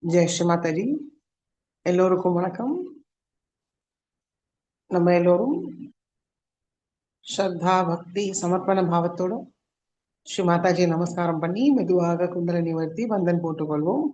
ஜெய் ஸ்ரீ மாதாஜி. எல்லோருக்கும் வணக்கம். நம்ம எல்லோரும் ஸ்ரத்தா பக்தி சமர்ப்பண பாவத்தோட ஸ்ரீ மாதாஜி நமஸ்காரம் பண்ணி மெதுவாக குண்டலினி நிவர்த்தி பந்தன் போட்டுக்கொள்வோம்.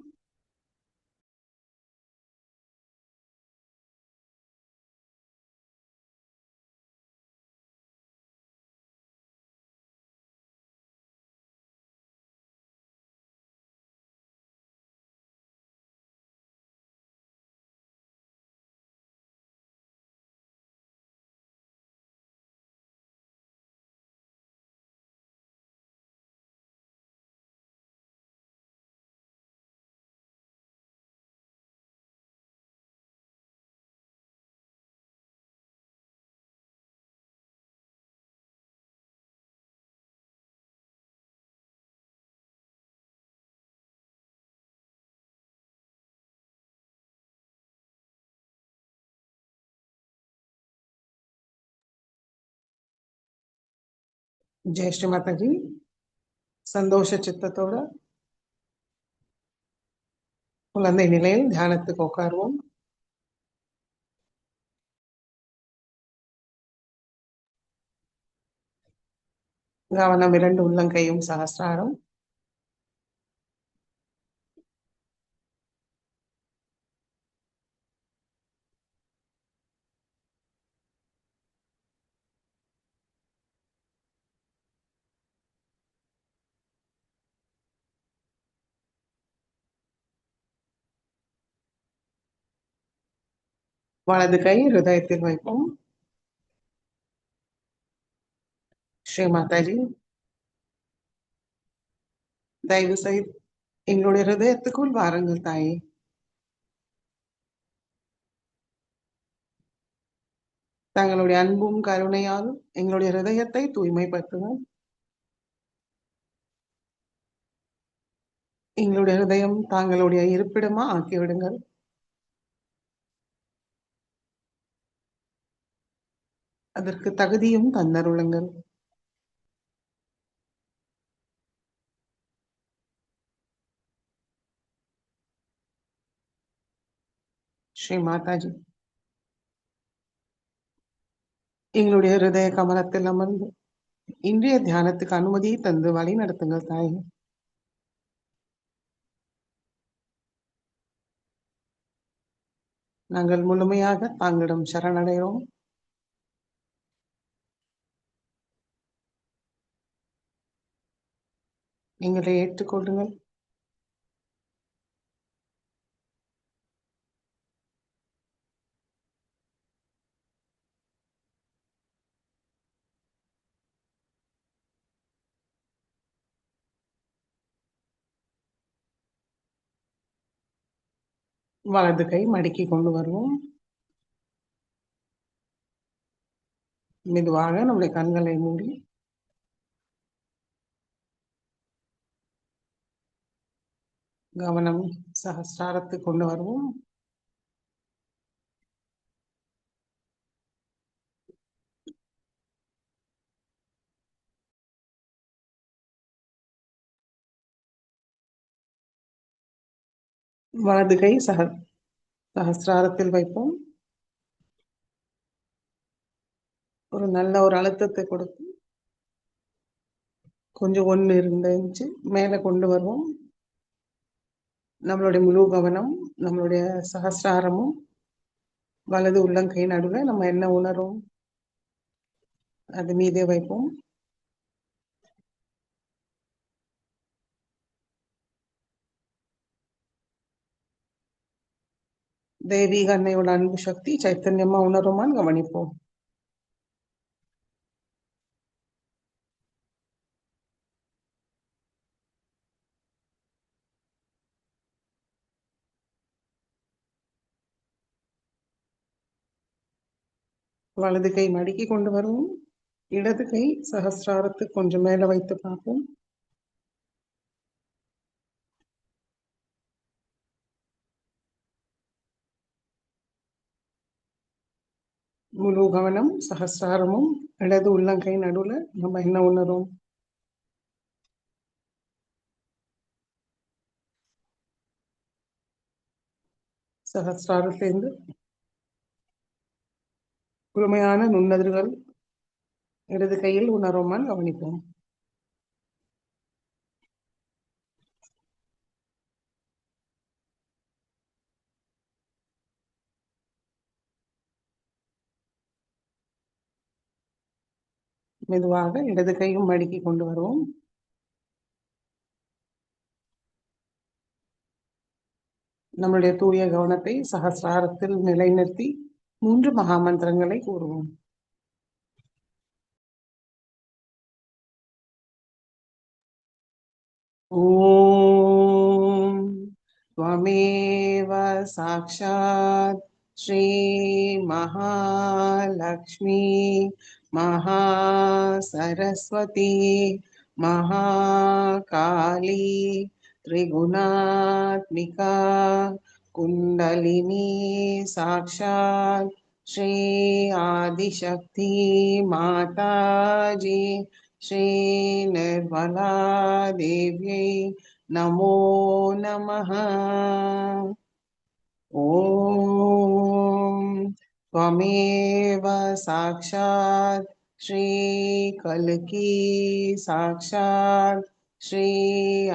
ஜெய் ஸ்ரீ மாதாஜி. சந்தோஷ சித்தத்தோட குழந்தை நிலையில் தியானத்துக்கு உட்காருவோம். கவனம் இரண்டு உள்ளங்கையும் சகஸ்ராரம். வலது கை ஹிருதயத்தில் வைப்போம். ஸ்ரீ மாதாஜி, தயவு செய்து எங்களுடைய ஹிருதயத்துக்குள் வாருங்கள் தாயே. தங்களுடைய அன்பும் கருணையால் எங்களுடைய ஹிருதயத்தை தூய்மைப்படுத்துங்கள். எங்களுடைய ஹிருதயம் தாங்களுடைய இருப்பிடமா ஆக்கிவிடுங்கள். அதற்கு தகுதியும் தந்தருளுங்கள். ஸ்ரீ மாதாஜி, எங்களுடைய ஹிருதய கமலத்தில் அமர்ந்து இன்றைய தியானத்துக்கு அனுமதியை தந்து வழி நடத்துங்கள் தாயே. நாங்கள் முழுமையாக தாங்களிடம் சரணடைகிறோம். எங்களை ஏற்றுக்கொள்ளுங்கள். வலது கை மடக்கி கொண்டு வருவோம். மெதுவாக நம்முடைய கண்களை மூடி கவனம் சகஸ்ராரத்துக்கு கொண்டு வருவோம். வலது கை சகஸ்ராரத்தில் வைப்போம். ஒரு நல்ல ஒரு அழுத்தத்தை கொடுத்து கொஞ்சம் 1-2 இன்ச்சு மேல கொண்டு வருவோம். நம்மளுடைய முழு கவனம் நம்மளுடைய சகஸ்ராரமும் வலது உள்ளங்கை நடுவில் நம்ம என்ன உணரும் அது மீதே வைப்போம். தெய்வீக அன்னையோட அன்பு சக்தி சைத்தன்யமா உணருமான்னு கவனிப்போம். வலது கை மடக்கி கொண்டு வருவோம். இடது கை சகஸ்ராரத்துக்கு கொஞ்சம் மேல வைத்து பார்ப்போம். முழு கவனம் சகஸ்ராரமும் இடது உள்ளங்கை நடுவுல நம்ம என்ன உணரும். சகஸ்ராரத்திலிருந்து குளுமையான நுண்ணதிர்கள் இடது கையில் உணருமான் கவனிப்போம். மெதுவாக இடது கையும் மடக்கி கொண்டு வருவோம். நம்முடைய தூய கவனத்தை சகஸ்ராரத்தில் நிலைநிறுத்தி 3 மகாமந்திரங்களை கூறுவோம். ஓம் त्वमेव साक्षात् श्री महालक्ष्मी महासरस्वती महाकाली त्रिगुणात्मिका कुंडलिनी साक्षात् श्री आदिशक्ति माताजी श्री निर्मला देव्यै नमो नमः। ओम त्वमेव साक्षात् श्री कल्की साक्षात् श्री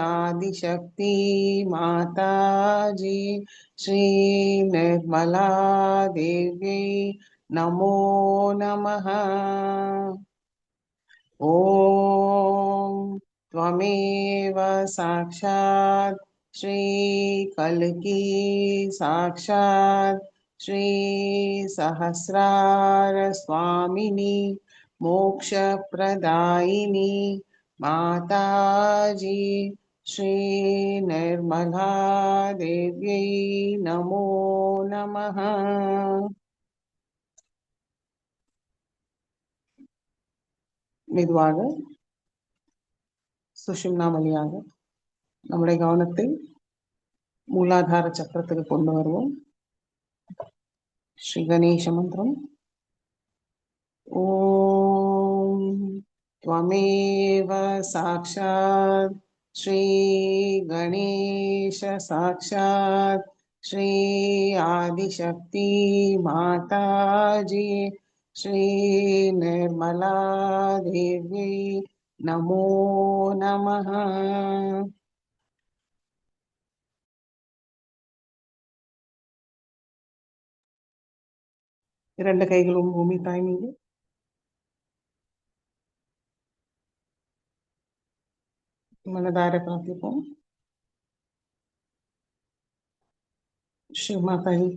आदिशक्ति माताजी श्री निर्मला देव्यै नमो नमः। ओम त्वमेव साक्षात् श्री कल्की साक्षात् श्री सहस्रार स्वामिनी मोक्षप्रदायिनी माताजी श्री निर्मला देव्यै नमो नमः। மெதுவாக சுஷும்னா வழியாக நம்முடைய கவனத்தை மூலாதார சக்கரத்துக்கு கொண்டு வருவோம். ஸ்ரீ கணேச மந்திரம். ஓம் त्वमेव साक्षात् श्री गणेश साक्षात् श्री आदिशक्ति माताजी श्री निर्मला देव्यै नमो नमः। இரண்டு கைகளும் பூமி தாய் மீது மனதார பிரார்த்திப்போம். ஸ்ரீ மாதாஜி,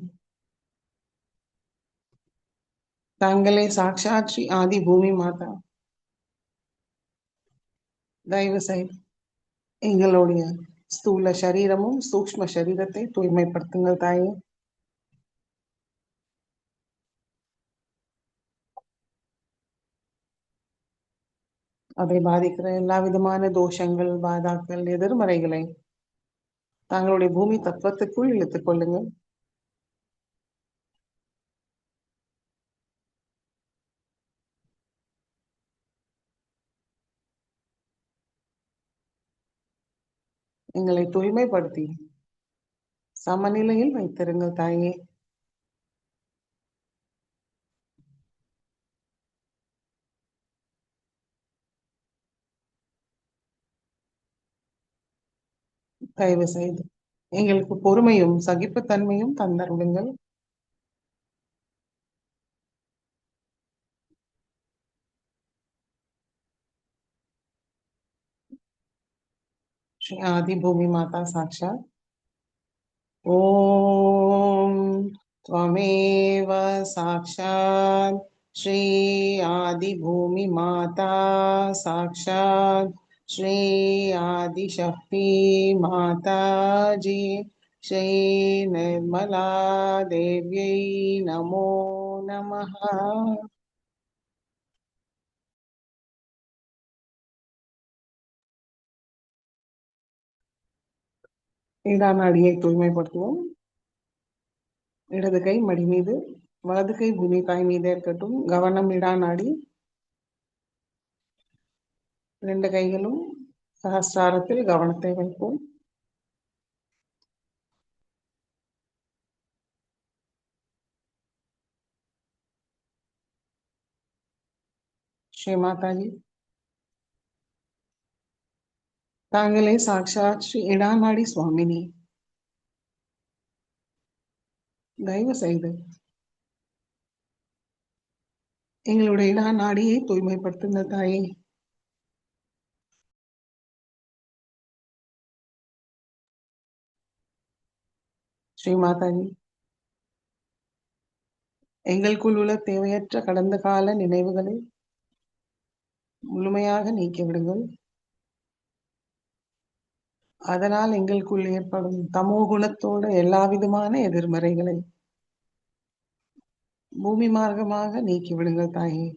தாங்களே சாட்சாத் ஸ்ரீ ஆதி பூமி மாதா, தயவு செய்து எங்களுடைய ஸ்தூல சரீரமும் சூக்ஷ்ம சரீரத்தை தூய்மைப்படுத்துங்கள் தாயே. அதை பாதிக்கிற எல்லா விதமான தோஷங்கள், பாதாக்கள், எதிர்மறைகளை தங்களுடைய பூமி தத்துவத்துக்குள் இழுத்துக் கொள்ளுங்கள். எங்களை தூய்மைப்படுத்தி சமநிலையில் வைத்திருங்கள் தாயே. தயவு செய்து எங்களுக்கு பொறுமையும் சகிப்புத்தன்மையும் தந்தருளுங்கள். श्री आदि भूमि माता साक्षात् ओम त्वमेव साक्षात् श्री आदि भूमि माता साक्षात् श्री आदिशक्ति माताजी श्री निर्मला देव्यै नमो नमः। நாடியை தூய்மைப்படுத்துவோம். இடது கை மடி மீது, வலது கை பூமி தாய் மீது இருக்கட்டும். கவனம் நாடி. 2 கைகளும் சகஸ்ராரத்தில் கவனத்தை வைப்போம். ஸ்ரீ மாதாஜி, தாங்களே சாக்ஷாத் ஸ்ரீ இடாநாடி சுவாமினி. தயவு செய்து எங்களுடைய இடா நாடியை தூய்மைப்படுத்துங்க தாயே. ஸ்ரீ மாதாஜி, எங்களுக்குள் உள்ள தேவையற்ற கடந்த கால நினைவுகளை முழுமையாக நீக்கிவிடுங்கள். அதனால் எங்களுக்குள் ஏற்படும் தமோ குணத்தோட எல்லா விதமான எதிர்மறைகளை பூமி மார்க்கமாக நீக்கிவிடுங்கள் தாயே.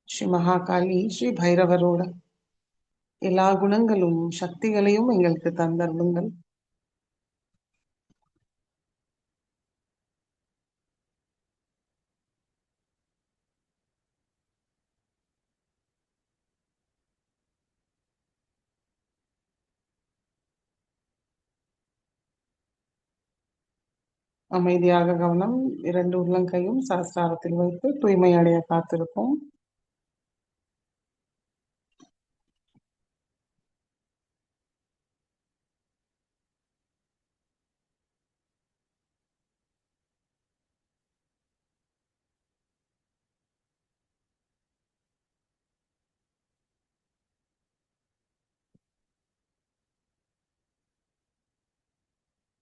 ஸ்ரீ மகாகாளி, ஸ்ரீ பைரவரோட எல்லா குணங்களும் சக்திகளையும் எங்களுக்கு தந்தருளுங்கள். அமைதியாக கவனம், 2 உள்ளங்கையும் சஹஸ்ராரத்தில் வைத்து தூய்மை அடைய காத்திருப்போம்.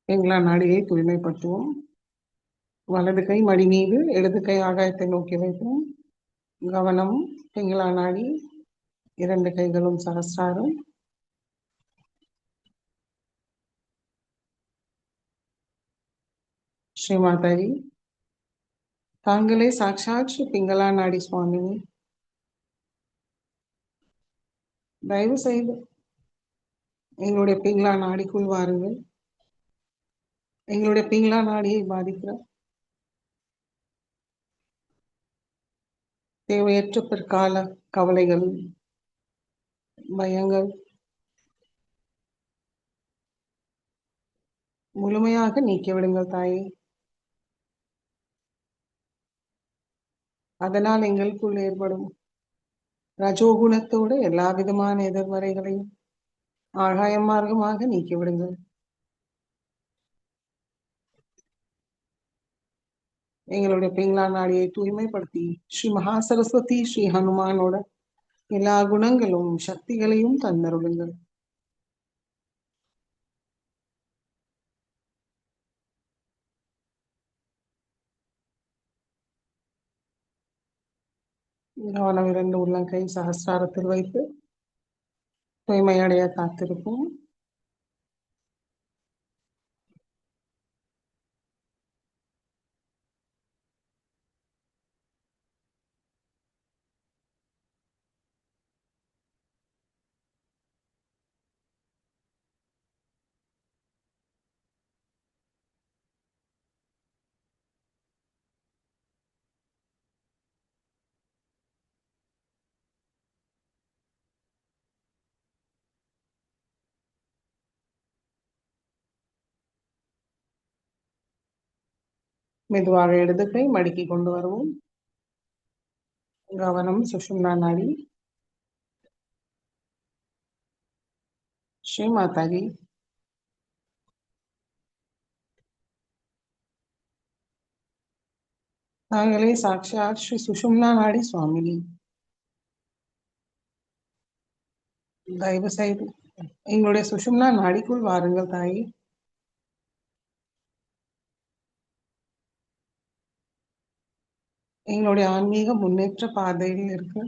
பிங்களா நாடியை தூய்மைப்படுத்துவோம். வலது கை மடி மீது, இடது கை ஆகாயத்தை நோக்கி வைப்போம். கவனம், பிங்களா நாடி, 2 கைகளும் சஹஸ்ராரம். ஸ்ரீ மாதாஜி, தாங்களே சாக்ஷாத் ஸ்ரீ பிங்களா நாடி சுவாமினி. தயவு செய்து எங்களுடைய பிங்களா நாடிக்குள் வாருங்கள். எங்களுடைய பிங்களா நாடியை பாதிக்கிற தேவையற்ற பிற்கால கவலைகள், பயங்கள் முழுமையாக நீக்கிவிடுங்கள் தாயே. அதனால் எங்களுக்குள் ஏற்படும் ரஜோகுணத்தோடு எல்லா விதமான எதிர்மறைகளையும் ஆகாய மார்க்கமாக நீக்கிவிடுங்கள். எங்களுடைய பிங்களா நாடியை தூய்மைப்படுத்தி ஸ்ரீ மகா சரஸ்வதி ஸ்ரீ ஹனுமானோட எல்லா குணங்களும் சக்திகளையும் தந்தருளுங்கள். கவனம் 2 உள்ளங்கை சஹஸ்ராரத்தில் வைத்து தூய்மையடைய காத்திருப்போம். மெதுவாக இடது கை மடக்கி கொண்டு வருவோம். கவனம் சுஷும்னா நாடி. ஸ்ரீ மாதாஜி, தாங்களே சாக்ஷாத் ஸ்ரீ சுஷும்னா நாடி சுவாமினி. தயவு செய்து எங்களுடைய சுஷும்னா நாடிக்குள் வாருங்கள் தாயே. எங்களுடைய ஆன்மீக முன்னேற்ற பாதையில் இருக்கு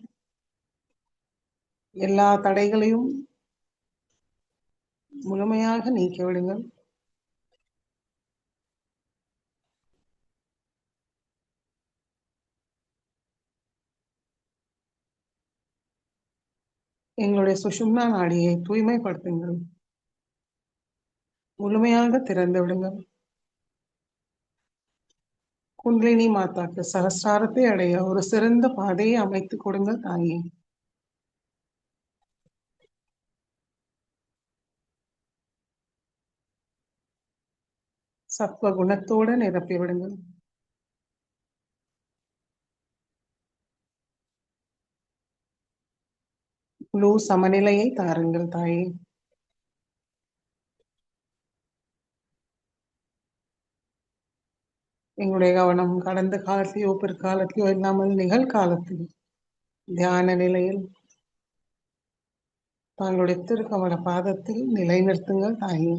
எல்லா தடைகளையும் முழுமையாக நீக்கிவிடுங்கள். எங்களுடைய சுஷும்னா நாடியை தூய்மைப்படுத்துங்கள். முழுமையாக திறந்து விடுங்கள். குண்டலினி மாதாக்கு சகஸ்ராரத்தை அடைய ஒரு சிறந்த பாதையை அமைத்துக் கொடுங்கள் தாயே. சத்வ குணத்தோட நிரப்பி விடுங்கள். முழு சமநிலையை தாருங்கள் தாயே. எங்களுடைய கவனம் கடந்த காலத்திலோ பிற்காலத்திலோ இல்லாமல் நிகழ்காலத்தில் தியான நிலையில் தங்களுடைய திருக்கமல பாதத்தில் நிலைநிறுத்துங்கள் தாயே.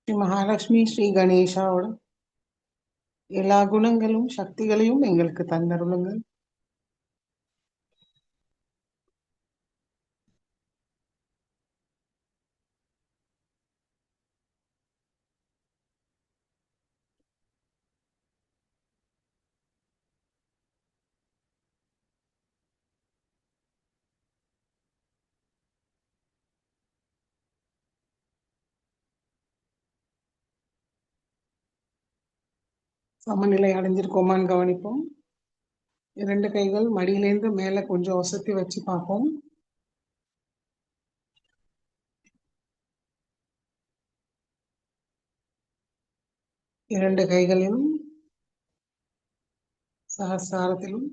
ஸ்ரீ மகாலட்சுமி ஸ்ரீ கணேஷாவோட எல்லா குணங்களும் சக்திகளையும் எங்களுக்கு தந்தருளுங்கள். சமநிலை அடைஞ்சிருக்கோமான்னு கவனிப்போம். 2 கைகள் மடியிலேருந்து மேல கொஞ்சம் ஒசத்தி வச்சு பார்ப்போம். இரண்டு கைகளிலும் சகசாரத்திலும்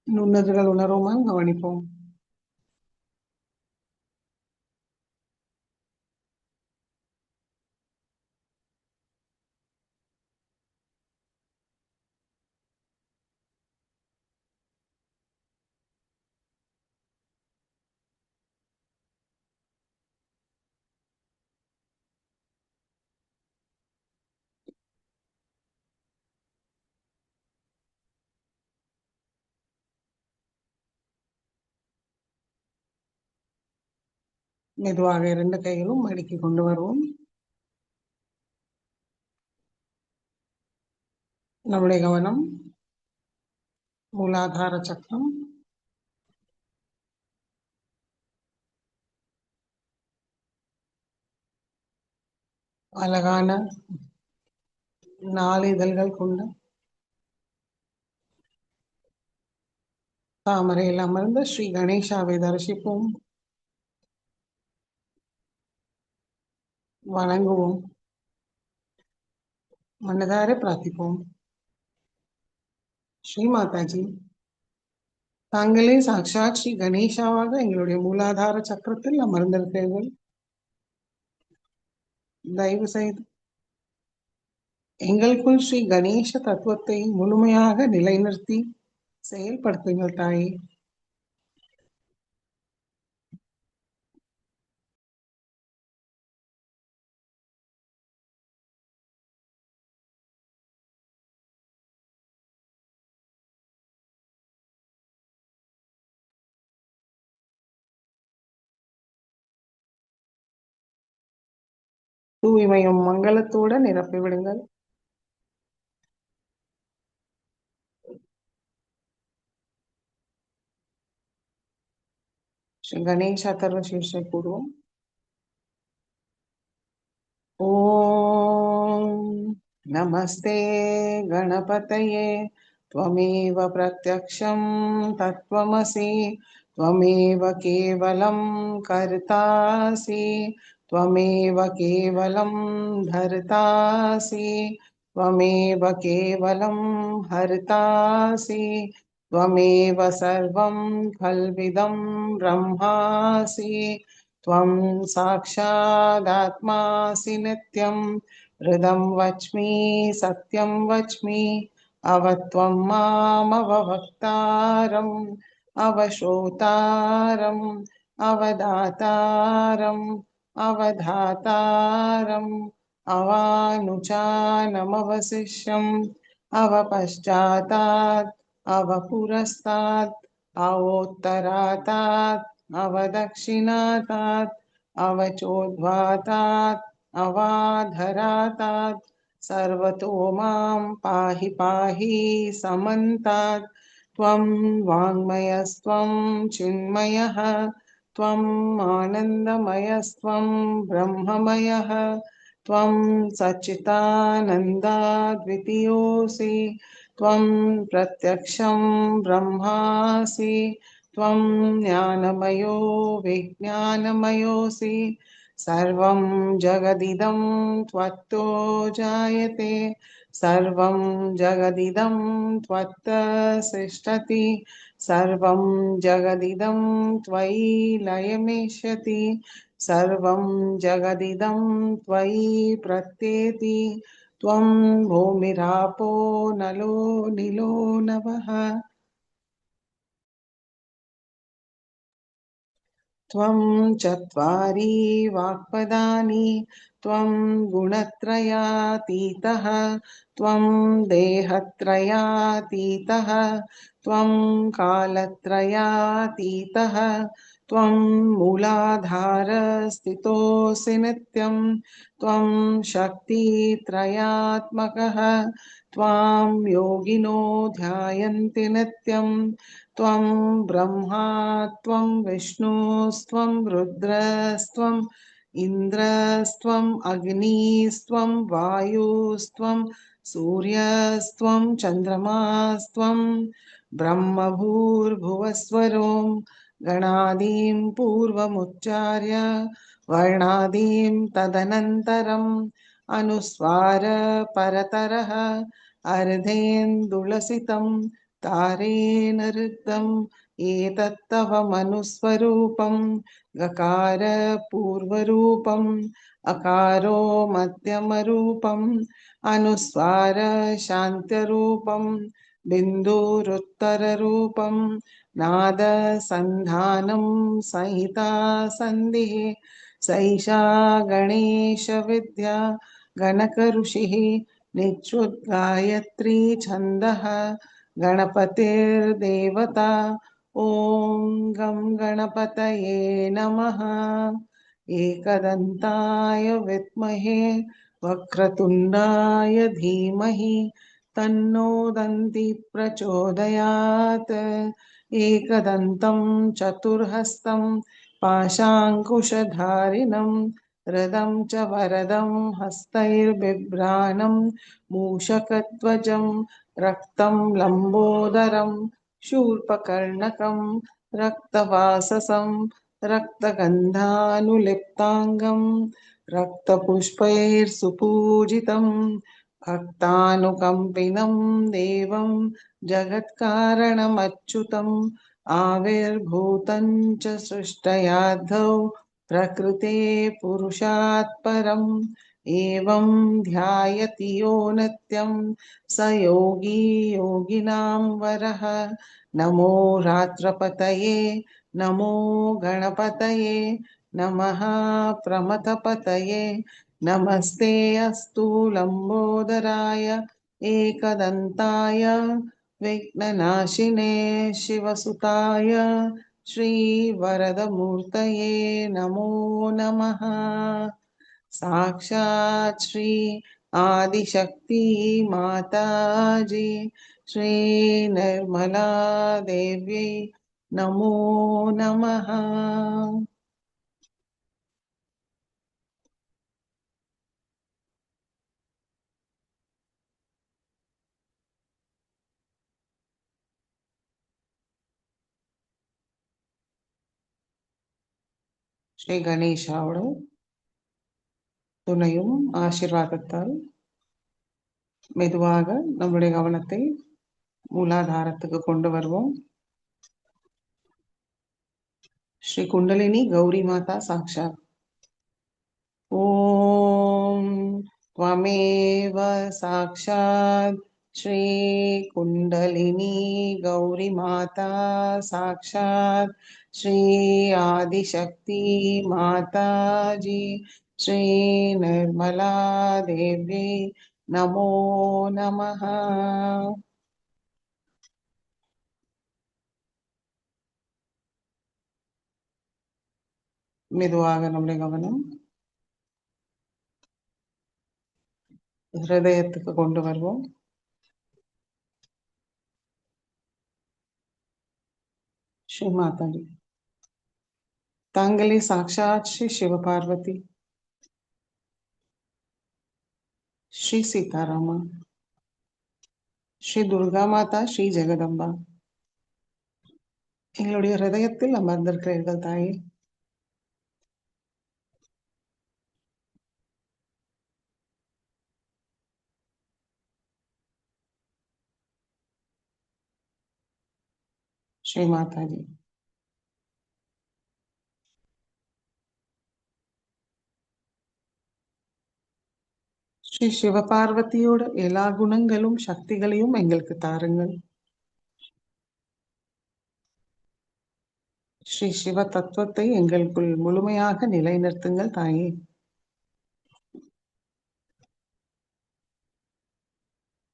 நுண்ணதுகள் உணர்வுமான்னு கவனிப்போம். மெதுவாக 2 கைகளும் மடிக்கு கொண்டு வருவோம். நம்முடைய கவனம் மூலாதார சக்கரம், அழகான 4 இதழ்கள் கொண்ட தாமரையில் அமர்ந்த ஸ்ரீ கணேஷாவை தரிசிப்போம், வணங்குவோம், மனதார பிரார்த்திப்போம். ஸ்ரீ மாதாஜி, தாங்களே சாட்சாத் ஸ்ரீ கணேஷாவாக எங்களுடைய மூலாதார சக்கரத்தில் அமர்ந்திருக்கிறீர்கள். தயவு செய்து எங்களுக்குள் ஸ்ரீ கணேச தத்துவத்தை முழுமையாக நிலைநிறுத்தி செயல்படுத்துங்கள் தாயே. தூய்மையும் மங்களத்தோட நிரப்பி விடுங்கள். ஸ்ரீ கணேஷ அதர்வ சீர்ஷை கூறுவோம். ஓம் நமஸ்தே கணபதயே त्वमेव प्रत्यक्षं तत्त्वमसि त्वमेव केवलं कर्तासि त्वमेव केवलं धर्तासि त्वमेव केवलं हर्तासि त्वमेव सर्वं खल्विदं ब्रह्मासि त्वं साक्षादात्मासि नित्यं हृदं वच्मि सत्यं वच्मि अवत्वं मामवक्तारम् अवश्रोतारम् अवदातारम् अवधातारम् अवानुचानमवशिष्यम् अवपश्चातात् अवपुरस्तात् अवोत्तरातात् अवदक्षिणातात् अवचोद्वातात् अवाधरातात् सर्वतो मां पाहि पाहि समन्तात् त्वं वाङ्मयस्त्वं चिन्मयः त्वम् आनन्दमयस्त्वं ब्रह्ममयः त्वं सच्चिदानन्दाद्वितीयोऽसि त्वं प्रत्यक्षं ब्रह्मासि त्वं ज्ञानमयो विज्ञानमयोऽसि सर्वं जगदिदं त्वत्तो जायते सर्वं जगदिदं त्वत्तः सृष्टति सर्वं जगदिदं त्वयि लयमेष्यति सर्वं जगदिदं त्वयि प्रत्येति त्वं भूमिरापो नलो निलो नभः त्वं चत्वारि वाक्पदानि त्वं गुणत्रयातीतः त्वं देहत्रयातीतः त्वं कालत्रयातीतः त्वं मूलाधारस्थितोऽसि नित्यं त्वं शक्तित्रयात्मकः त्वां योगिनो ध्यायन्ति नित्यं त्वं ब्रह्मा त्वं विष्णुस्त्वं रुद्रस्त्वम् इन्द्रस्त्वम् अग्निस्त्वं वायुस्त्वं सूर्यस्त्वं चन्द्रमास्त्वं ब्रह्मभूर्भुवस्वरों गणादीं पूर्वमुच्चार्य वर्णादीं तदनन्तरम् अनुस्वार परतरः अर्धेन्दुलसितं तारेण ऋद्धम् एतत्तव मनुस्वरूपं गकार पूर्वरूपम् अकारो मध्यमरूपम् अनुस्वार शान्त्यरूपम् बिन्दुरुत्तररूपम् नाद सन्धानं संहिता सन्धिः सैषा गणेश विद्या गणकऋषिः निच्युद्गायत्री छन्दः गणपतिर्देवता ॐ गं गणपतये नमः एकदन्ताय विद्महे वक्रतुण्डाय धीमहि तन्नो दन्ति प्रचोदयात् एकदन्तं चतुर्हस्तं पाशाङ्कुशधारिणं हृदं च वरदं हस्तैर्बिभ्राणं मूषकध्वजं रक्तं लम्बोदरं शूर्पकर्णकं रक्तवाससं रक्तगन्धानुलिप्ताङ्गं रक्तपुष्पैर्सुपूजितं भक्तानुकम्पिनं देवं जगत्कारणमच्युतम् आविर्भूतं च सृष्टयाद्धौ प्रकृते पुरुषात् परम् एवं ध्यायति यो नित्यं स योगी योगिनां वरः नमो रात्रपतये नमो गणपतये नमः प्रमथपतये नमस्ते अस्तु लम्बोदराय एकदन्ताय विघ्ननाशिने शिवसुताय श्रीवरदमूर्तये नमो नमः साक्षात् श्री आदिशक्ति माताजी श्री निर्मला देवी नमो नमः ஸ்ரீ கணேஷாவோட துணையும் ஆசீர்வாதத்தால் மெதுவாக நம்முடைய கவனத்தை மூலாதாரத்துக்கு கொண்டு வருவோம் ஸ்ரீ குண்டலினி கௌரி மாதா சாக்ஷாத் ॐ त्वमेव साक्षात् श्री कुण्डलिनी गौरी माता साक्षात् श्री आदिशक्ति माता जी श्री निर्मला देवी नमो नमः மெதுவாக நம்முடைய கவனம் ஹிருதயத்துக்கு கொண்டு வருவோம் ஸ்ரீ மாதாஜி तांगले साक्षात श्री शिव पार्वती, श्री सीतारामा, श्री दुर्गा माता, श्री ஜெகதம்பா, எங்களுடைய ஹிருதயத்தில் அமர்ந்திருக்கிறீர்கள் தாயே. ஸ்ரீ மாதாஜி. ஸ்ரீ சிவபார்வதியோட எல்லா குணங்களும் சக்திகளையும் எங்களுக்கு தாருங்கள். ஸ்ரீ சிவ தத்துவத்தை எங்களுக்குள் முழுமையாக நிலைநிறுத்துங்கள் தாயே.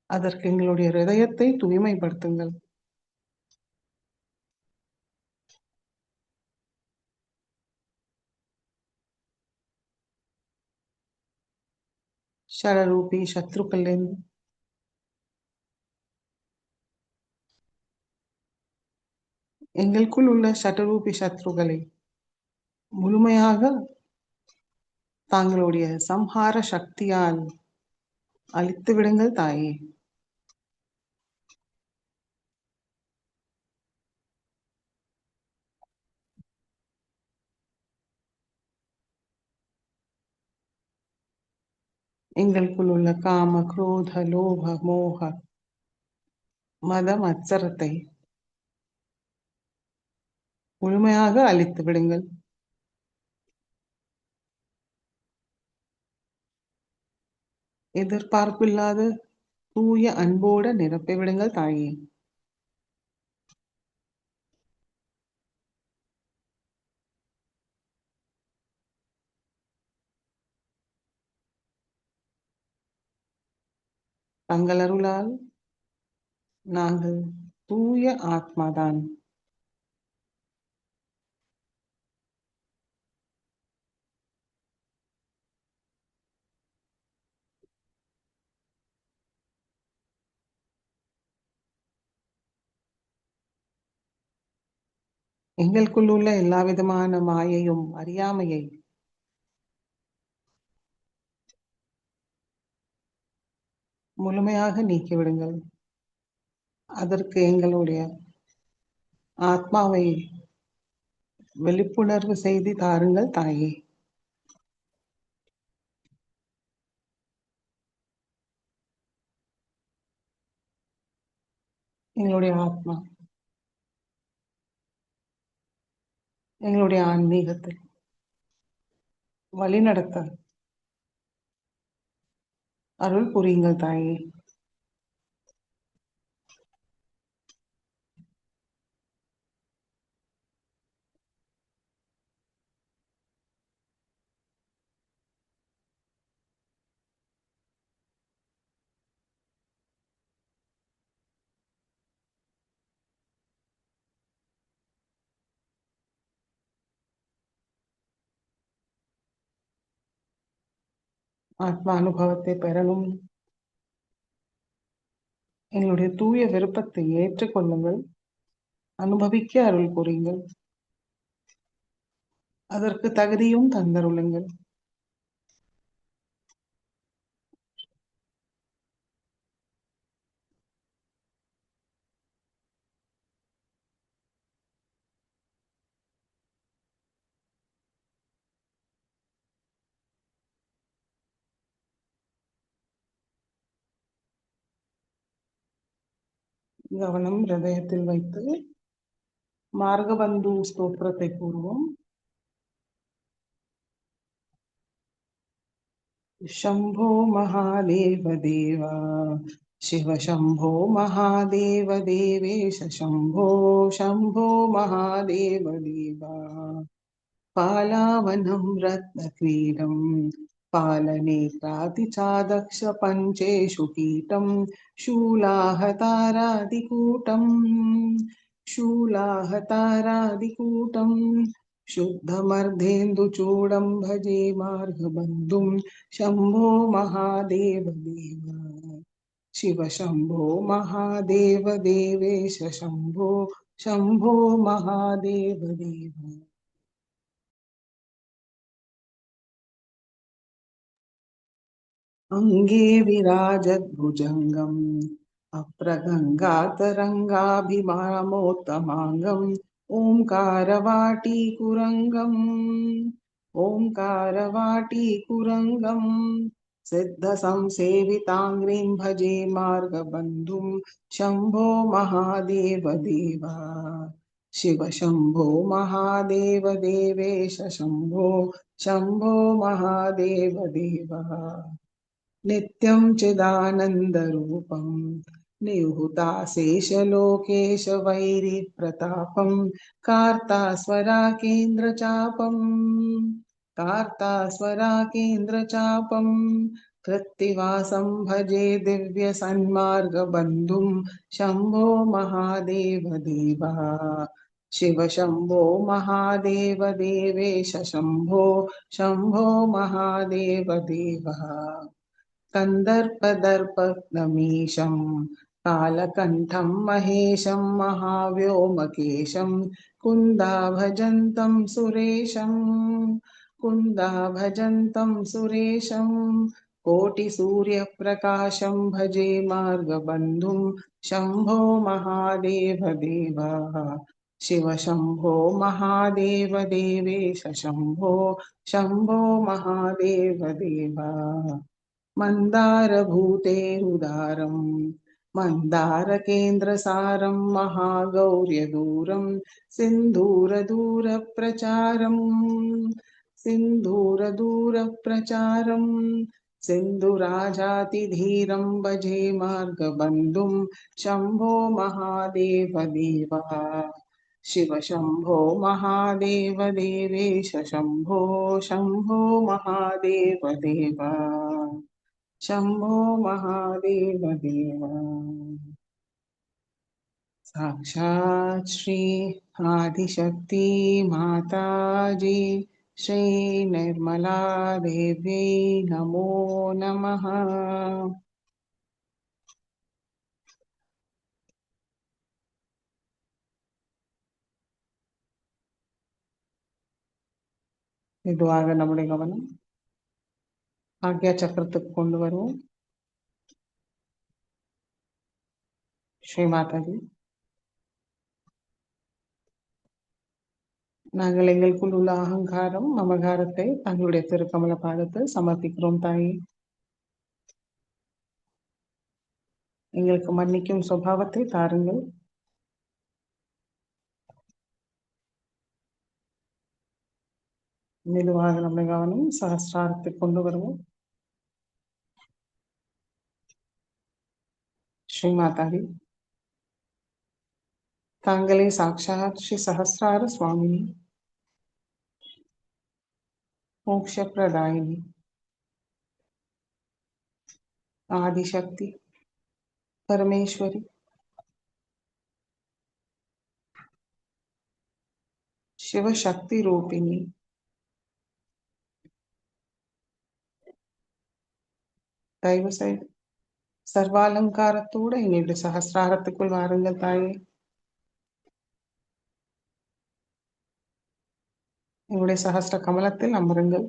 அதற்கு எங்களுடைய ஹிருதயத்தை தூய்மைப்படுத்துங்கள். ஷரரூபி சத்ருக்களின் எங்களுக்குள் உள்ள சட்டரூபி சத்ருக்களை முழுமையாக தாங்களுடைய சம்ஹார சக்தியால் அழித்து விடுங்கள் தாயே. எங்களுக்குள் உள்ள காம குரோத லோப மோக மதம் அச்சரத்தை முழுமையாக அழித்து விடுங்கள். எதிர்பார்ப்பில்லாத தூய அன்போட நிரப்பி விடுங்கள் தாயே. தங்கள் அருளால் நாங்கள் தூய ஆத்மாதான். எங்களுக்குள் உள்ள எல்லா விதமான மாயையும் அறியாமையை முழுமையாக நீக்கிவிடுங்கள். அதற்கு எங்களுடைய ஆத்மாவை விழிப்புணர்வு செய்து தாருங்கள் தாயே. எங்களுடைய ஆத்மா எங்களுடைய ஆன்மீகத்தில் வழிநடத்த அருள் புரியுங்கள் தாயே. ஆத்மா அனுபவத்தை பெறணும். எங்களுடைய தூய விருப்பத்தை ஏற்றுக்கொள்ளுங்கள். அனுபவிக்க அருள் புரியுங்கள். அதற்கு தகுதியும் தந்தருளுங்கள். கவனம் ஹிருதயத்தில் வைத்து மார்கபந்து ஸ்தோத்திரத்தை கூறுவோம். शंभो महादेव देवा शिव शंभो महादेव देवेश शंभो शंभो महादेव देवा पालावनं रत्नक्रीडं पालनेत्रातिचादक्ष पञ्चेषु कीटं शूलाहतारादिकूटं शुद्धमर्धेन्दुचूडं भजे मार्गबन्धुं शंभो महादेव देवा शिव शंभो महादेव देवेश शंभो शंभो महादेव देवा अंगे विराजद्भुजङ्गम् अप्रगङ्गातरङ्गाभिमामोत्तमाङ्गम् ओङ्कारवाटीकुरङ्गम् ओङ्कारवाटीकुरङ्गम् सिद्धसंसेविताङ्घ्रिं भजे मार्गबन्धुं शम्भो महादेव देव शिव शम्भो महादेव देवेश शम्भो शम्भो महादेव देव नित्यं चिदानन्दरूपं निहुताशेषलोकेश वैरिप्रतापं कार्तास्वराकेन्द्रचापं कृत्तिवासं भजे दिव्यसन्मार्गबन्धुं शम्भो महादेव देवा शिव शम्भो महादेव देवेश शम्भो शम्भो महादेव देवः कन्दर्पदर्पग्नमीशं कालकण्ठं महेशं महाव्योमकेशं कुन्दाभजन्तं सुरेशं कुन्दाभजन्तं सुरेशं कोटिसूर्यप्रकाशं भजे मार्गबन्धुं शम्भो महादेव देवा शिव शम्भो महादेव देवेश शम्भो शम्भो महादेव देवा मन्दारभूतेरुदारं मन्दारकेन्द्रसारं महागौर्यदूरं सिन्धूरदूरप्रचारम् सिन्धूरदूरप्रचारं सिन्धुराजातिधीरं भजे मार्गबन्धुं शम्भो महादेव देवा शिव शम्भो महादेव देवेश शम्भो शम्भो महादेव देवा शम्भो महादेव देव साक्षात् श्री आदिशक्ति माताजी श्री निर्मला देवी नमो नमः மெதுவாக நம்முடைய கவனம் ஆக்ஞா சக்கரத்துக்கு கொண்டு வருவோம். ஸ்ரீ மாதாஜி, நாங்கள் எங்களுக்குள் உள்ள அகங்காரம் மமகாரத்தை தங்களுடைய திருக்கமல பாதத்தில் சமர்ப்பிக்கிறோம் தாயே. எங்களுக்கு மன்னிக்கும் சுபாவத்தை தாருங்கள். மெதுவாக நம்முடைய கவனம் சஹஸ்ராரத்தை கொண்டு வருவோம். ஸ்ரீ மாதாஜி, தாங்களே சாட்சாத் ஸ்ரீ சஹஸ்ரார சுவாமினி, மோக்ஷ பிரதாயினி, ஆதிசக்தி, பரமேஸ்வரி, சிவசக்தி ரூபிணி, தயவு செய்து சர்வாலங்காரத்தோடு எங்களுடைய சஹஸ்ராரத்துக்குள் வாருங்கள் தாயே. எங்களுடைய சஹஸ்ர கமலத்தில் அமருங்கள்.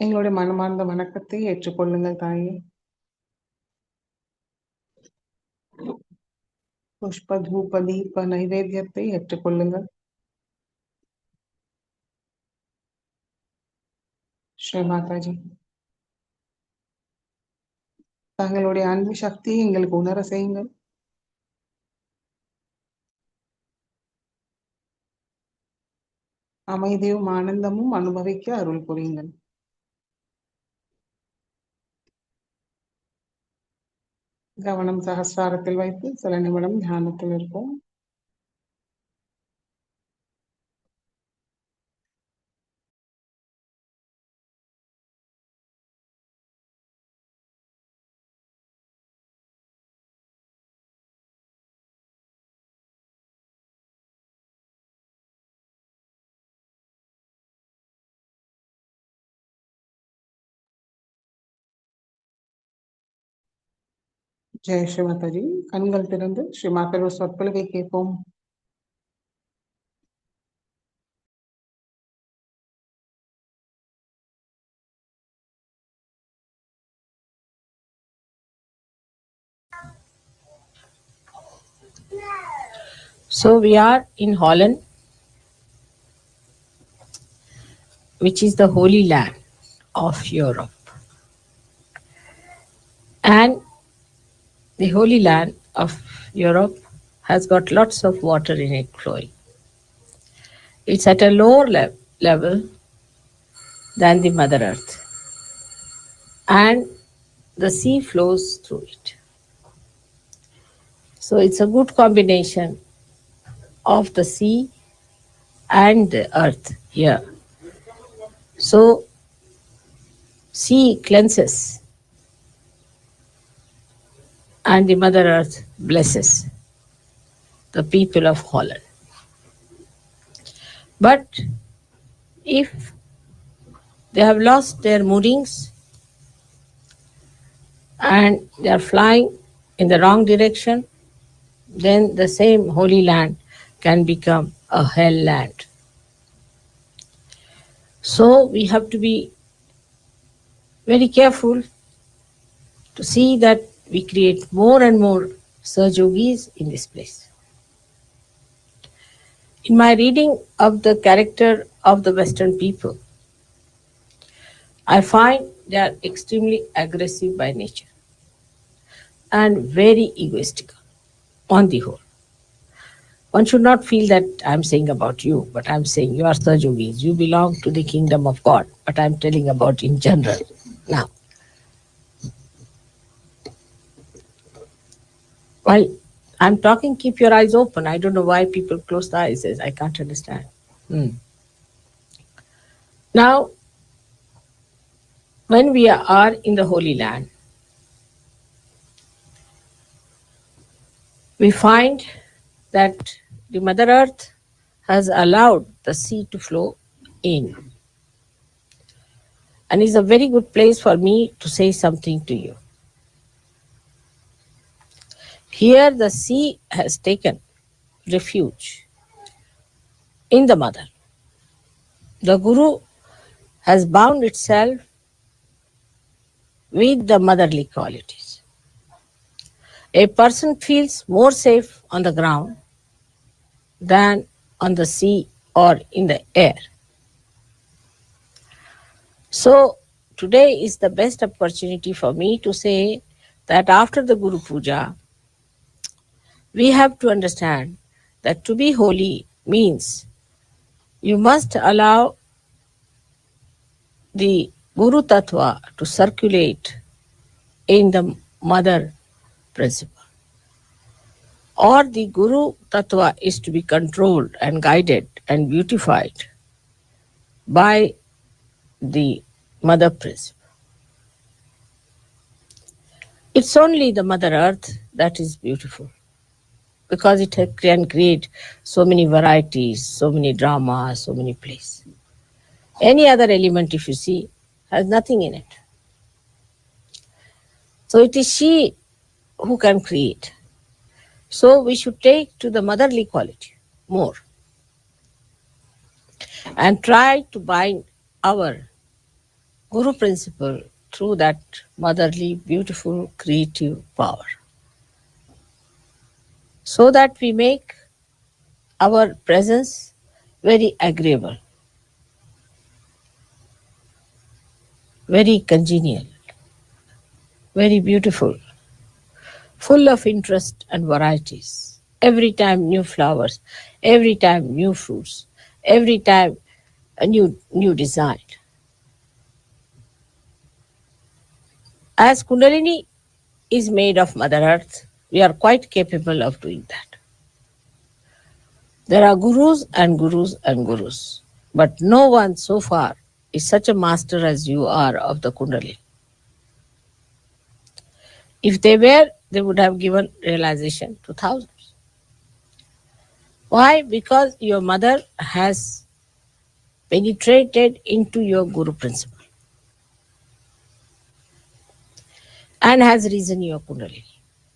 எங்களுடைய மனமார்ந்த வணக்கத்தை ஏற்றுக்கொள்ளுங்கள் தாயே. புஷ்ப தூப தீப நைவேத்தியத்தை ஏற்றுக்கொள்ளுங்கள். ஸ்ரீ மாதாஜி, தங்களுடைய அன்பு சக்தியை எங்களுக்கு உணர செய்யுங்கள். அமைதியும் ஆனந்தமும் அனுபவிக்க அருள் புரியுங்கள். கவனம் சஹஸ்ராரத்தில் வைத்து சில நிமிடம் தியானத்தில் இருப்போம். ஜெய் ஸ்ரீ மாதாஜி. கண்கள் திறந்து ஸ்ரீ மாதாஜி சொற்பொழிவை கேட்போம். So we are in Holland, which is the Holy Land of Europe. And the Holy Land of Europe has got lots of water in it flowing. It's at a lower level than the Mother Earth, and the sea flows through it. So it's a good combination of the sea and the earth here. So sea cleanses and the Mother Earth blesses the people of Holland. But if they have lost their moorings and they are flying in the wrong direction, then the same holy land can become a hell land. So we have to be very careful to see that we create more and more Sahajogis in this place. In my reading of the character of the Western people, I find they are extremely aggressive by nature and very egoistical on the whole. One should not feel that I'm saying about you, but I'm saying you are Sahajogis. You belong to the kingdom of God, but I'm telling about in general. Now, while I'm talking, keep your eyes open. I don't know why people close their eyes. I can't understand. Now, when we are in the Holy Land, we find that the Mother Earth has allowed the sea to flow in. And it's a very good place for me to say something to you. Here, the sea has taken refuge in the Mother. The Guru has bound itself with the motherly qualities. A person feels more safe on the ground than on the sea or in the air. So, today is the best opportunity for me to say that after the Guru Puja, we have to understand that to be holy means you must allow the Guru Tattva to circulate in the mother principle. Or the Guru Tattva is to be controlled and guided and beautified by the mother principle. It's only the Mother Earth that is beautiful because it can create so many varieties, so many dramas, so many plays. Any other element, if you see, has nothing in it. So it is she who can create. So we should take to the motherly quality more and try to bind our Guru principle through that motherly, beautiful, creative power, so that we make our presence very agreeable, very congenial, very beautiful, full of interest and varieties. Every time new flowers, every time new fruits, every time a new design. As Kundalini is made of Mother Earth, we are quite capable of doing that. There are gurus and gurus and gurus, but no one so far is such a master as you are of the Kundalini. If they were, they would have given realization to thousands. Why? Because your mother has penetrated into your Guru principle and has risen your Kundalini,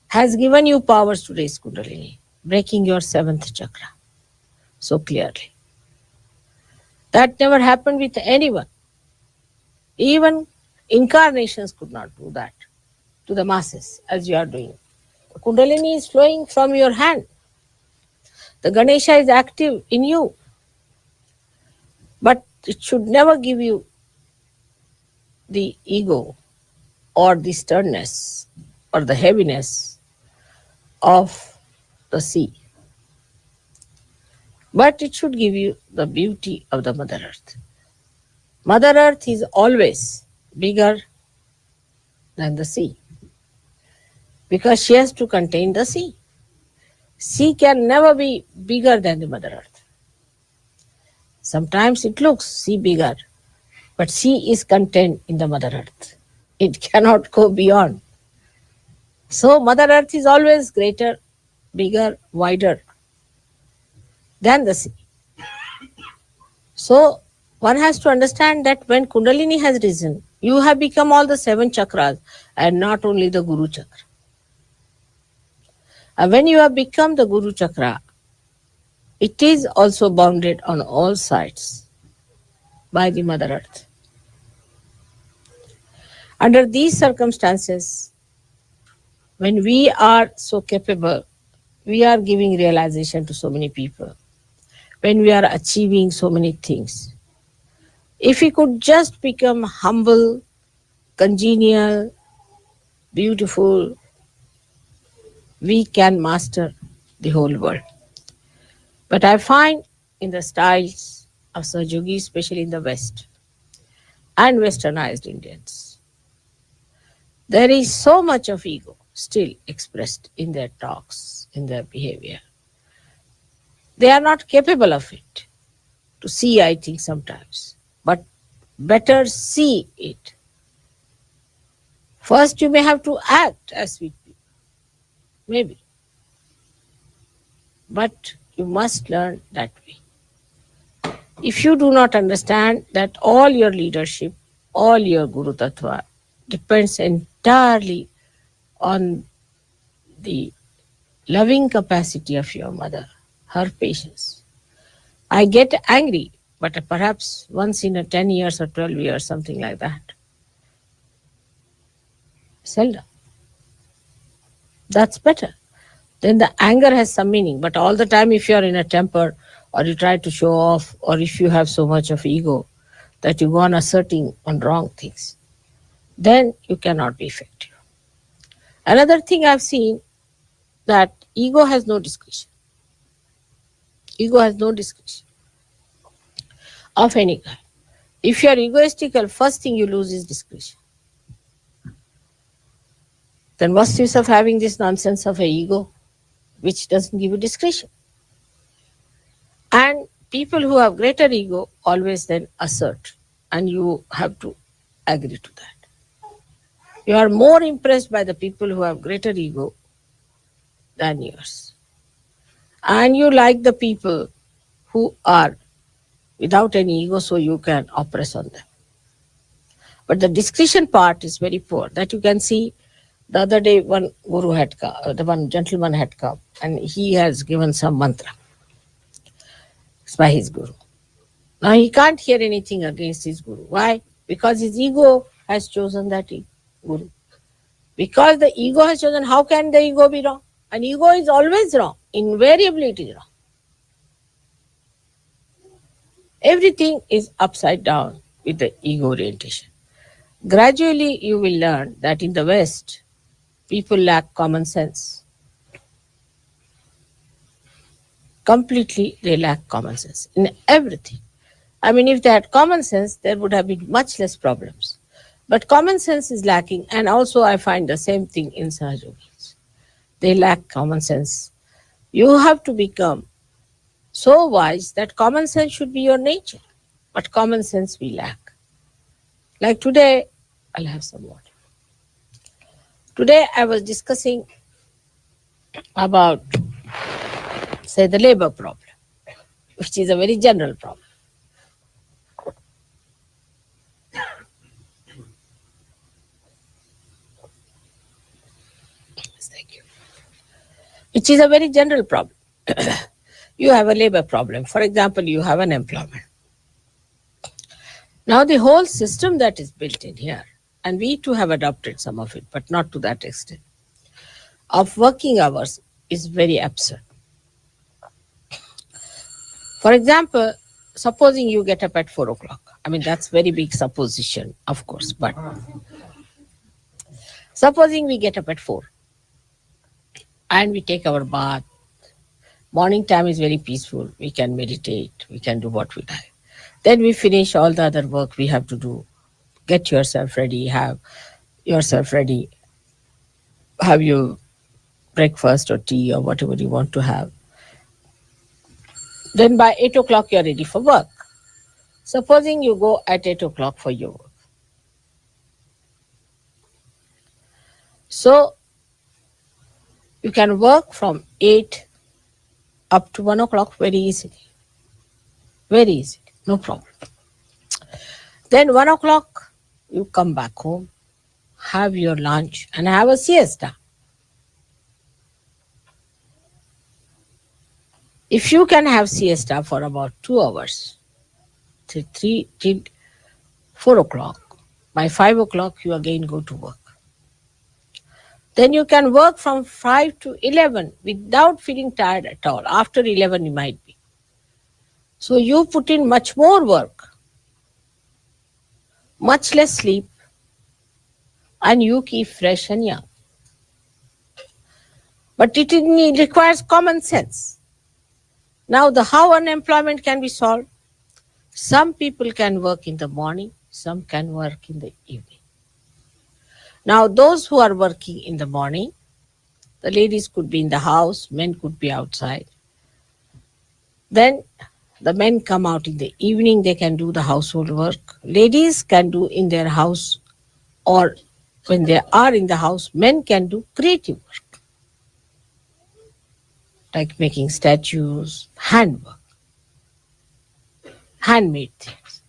has given you powers to raise Kundalini, breaking your seventh chakra so clearly. That never happened with anyone. Even incarnations could not do that to the masses as you are doing. Kundalini is flowing from your hand. The Ganesha is active in you, but it should never give you the ego or the sternness or the heaviness of the sea. But it should give you the beauty of the Mother Earth. Mother Earth is always bigger than the sea because she has to contain the sea. Sea can never be bigger than the Mother Earth. Sometimes it looks sea bigger, but sea is contained in the Mother Earth. It cannot go beyond. So Mother Earth is always greater, bigger, wider than the sea. So one has to understand that when Kundalini has risen, you have become all the 7 chakras and not only the Guru chakra. And when you have become the Guru chakra, it is also bounded on all sides by the Mother Earth. Under these circumstances, when we are so capable, we are giving realization to so many people, when we are achieving so many things. If we could just become humble, congenial, beautiful, we can master the whole world. But I find in the styles of Sahaja, especially in the West and westernized Indians, there is so much of ego still expressed in their talks, in their behavior. They are not capable of it. To see, I think, sometimes. But better see it. First, you may have to act as sweet people. Maybe. But you must learn that way. If you do not understand that all your leadership, all your Guru Tattva depends entirely on the loving capacity of your mother, her patience. I get angry, but perhaps once in a 10 years or 12 years, something like that. Seldom. That's better. Then the anger has some meaning, but all the time if you are in a temper or you try to show off or if you have so much of ego that you go on asserting on wrong things, then you cannot be effective. Another thing I've seen, that ego has no discretion. Ego has no discretion of any kind. If you are egoistical, first thing you lose is discretion. Then what's the use of having this nonsense of an ego which doesn't give you discretion? And people who have greater ego always then assert, and you have to agree to that. You are more impressed by the people who have greater ego than yours. And you like the people who are without any ego, so you can oppress on them. But the discretion part is very poor. That you can see. The other day, one guru had come, one gentleman had come, and he has given some mantra. It's by his guru. Now he can't hear anything against his guru. Why? Because his ego has chosen that guru. Because the ego has chosen, how can the ego be wrong? An ego is always wrong. Invariably it is wrong. Everything is upside down with the ego orientation. Gradually you will learn that in the West, people lack common sense. Completely they lack common sense in everything. I mean, if they had common sense, there would have been much less problems. But common sense is lacking, and also I find the same thing in Sahaja. They lack common sense. You have to become so wise that common sense should be your nature. But common sense we lack. Like today, I'll have some water. Today I was discussing about, say, the labor problem, which is a very general problem. Thank you. Which is a very general problem. You have a labor problem. For example, you have an employment. Now the whole system that is built in here, and we too have adopted some of it, but not to that extent, of working hours is very absurd. For example, supposing you get up at 4 o'clock. I mean, that's very big supposition, of course, but supposing we get up at 4 and we take our bath. Morning time is very peaceful. We can meditate. We can do what we like. Then we finish all the other work we have to do. Get yourself ready. Have yourself ready. Have your breakfast or tea or whatever you want to have. Then by 8 o'clock you're ready for work. Supposing you go at 8 o'clock for your work. So you can work from 8 up to 1 o'clock very easily. Very easily, no problem. Then 1 o'clock, you come back home, have your lunch, and have a siesta. If you can have siesta for about 2 hours, till 4 o'clock, by 5 o'clock, you again go to work. Then you can work from 5 to 11 without feeling tired at all. After 11, you might be. So you put in much more work, much less sleep, and you keep fresh and young. But it requires common sense. Now, how unemployment can be solved? Some people can work in the morning, some can work in the evening. Now, those who are working in the morning, the ladies could be in the house, men could be outside. Then the men come out in the evening, they can do the household work. Ladies can do in their house, or when they are in the house, men can do creative work, like making statues, handwork, handmade things.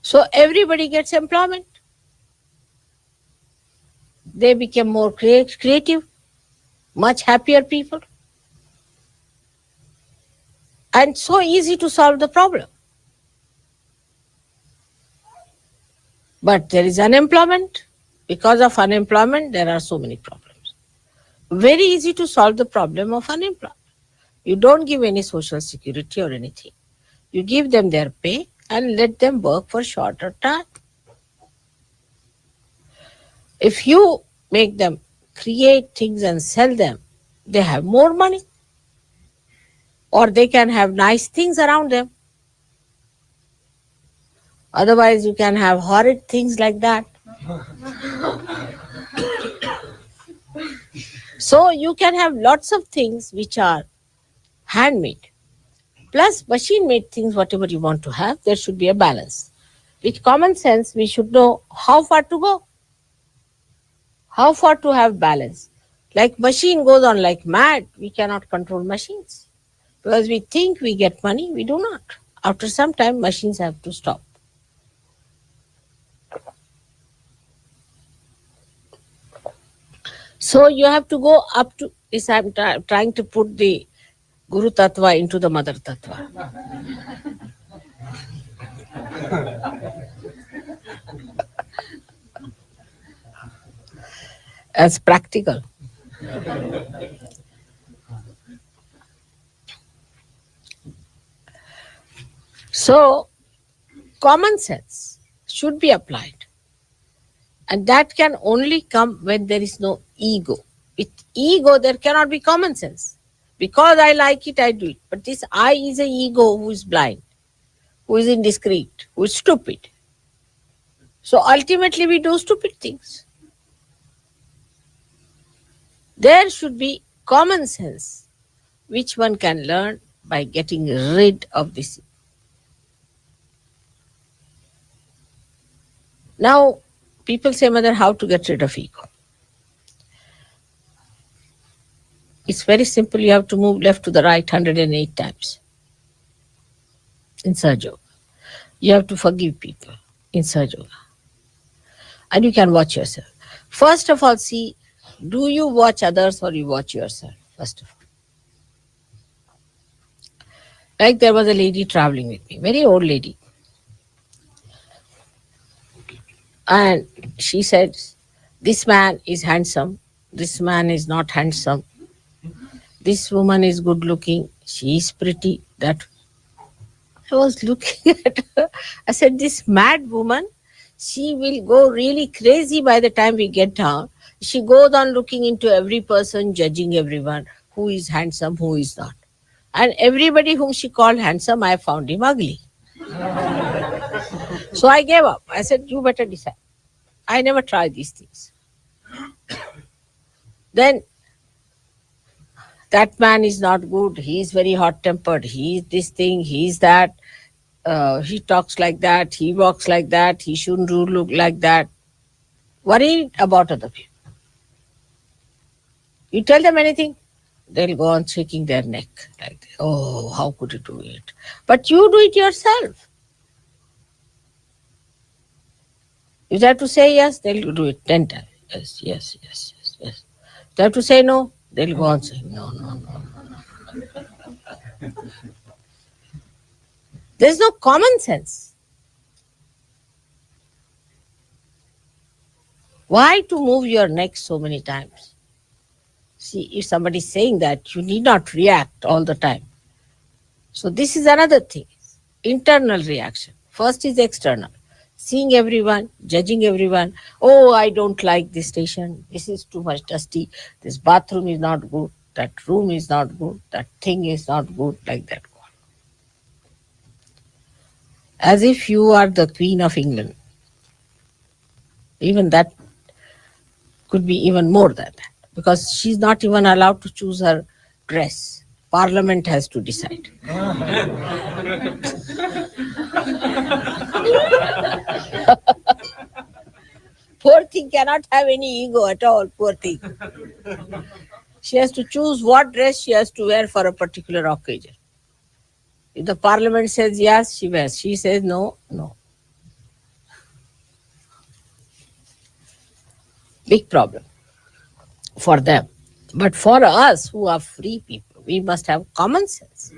So everybody gets employment. They become more creative, much happier people. And so easy to solve the problem. But there is unemployment. Because of unemployment, there are so many problems. Very easy to solve the problem of unemployment. You don't give any social security or anything. You give them their pay and let them work for shorter time. If you make them create things and sell them, they have more money. Or they can have nice things around them. Otherwise, you can have horrid things like that. So you can have lots of things which are handmade. Plus machine-made things, whatever you want to have, there should be a balance. With common sense, we should know how far to go. How far to have balance. Like machine goes on like mad, we cannot control machines. Because we think we get money, we do not. After some time, machines have to stop. So you have to go up to this. I'm trying to put the Guru Tattva into the Mother Tattva. As practical. So, common sense should be applied. And that can only come when there is no ego. With ego, there cannot be common sense. Because I like it, I do it. But this I is an ego who is blind, who is indiscreet, who is stupid. So ultimately we do stupid things. There should be common sense, which one can learn by getting rid of this. Now, people say, Mother, how to get rid of ego? It's very simple. You have to move left to the right 108 times in Sahaja Yoga. You have to forgive people in Sahaja Yoga. And you can watch yourself. First of all, see, do you watch others or you watch yourself? First of all. Like there was a lady traveling with me, very old lady. And she said, this man is handsome, this man is not handsome, this woman is good looking, She's pretty. That I was looking at her. I said, this mad woman, she will go really crazy by the time we get down. She goes on looking into every person, judging everyone who is handsome, who is not. And everybody whom she called handsome, I found him ugly. So I gave up. I said, you better decide. I never try these things. Then that man is not good. He is very hot tempered. He is this thing, he is that. He talks like that. He walks like that. He shouldn't look like that. Worried about other people. You tell them anything, they'll go on shaking their neck like, oh, how could you do it? But you do it yourself. You have to say yes, they'll do it 10 times. Yes, yes, yes, yes, yes. You have to say no, they'll go on saying no, no, no, no. There's no common sense. Why to move your neck so many times? See, if somebody is saying that, you need not react all the time. So this is another thing. Internal reaction. First is external. Seeing everyone, judging everyone. Oh, I don't like this station. This is too much dusty. This bathroom is not good. That room is not good. That thing is not good. Like that. As if you are the Queen of England. Even that could be even more than that. Because she's not even allowed to choose her dress. Parliament has to decide. Poor thing cannot have any ego at all, poor thing. She has to choose what dress she has to wear for a particular occasion. If the parliament says yes, she wears. She says no, no. Big problem for them. But for us who are free people, we must have common sense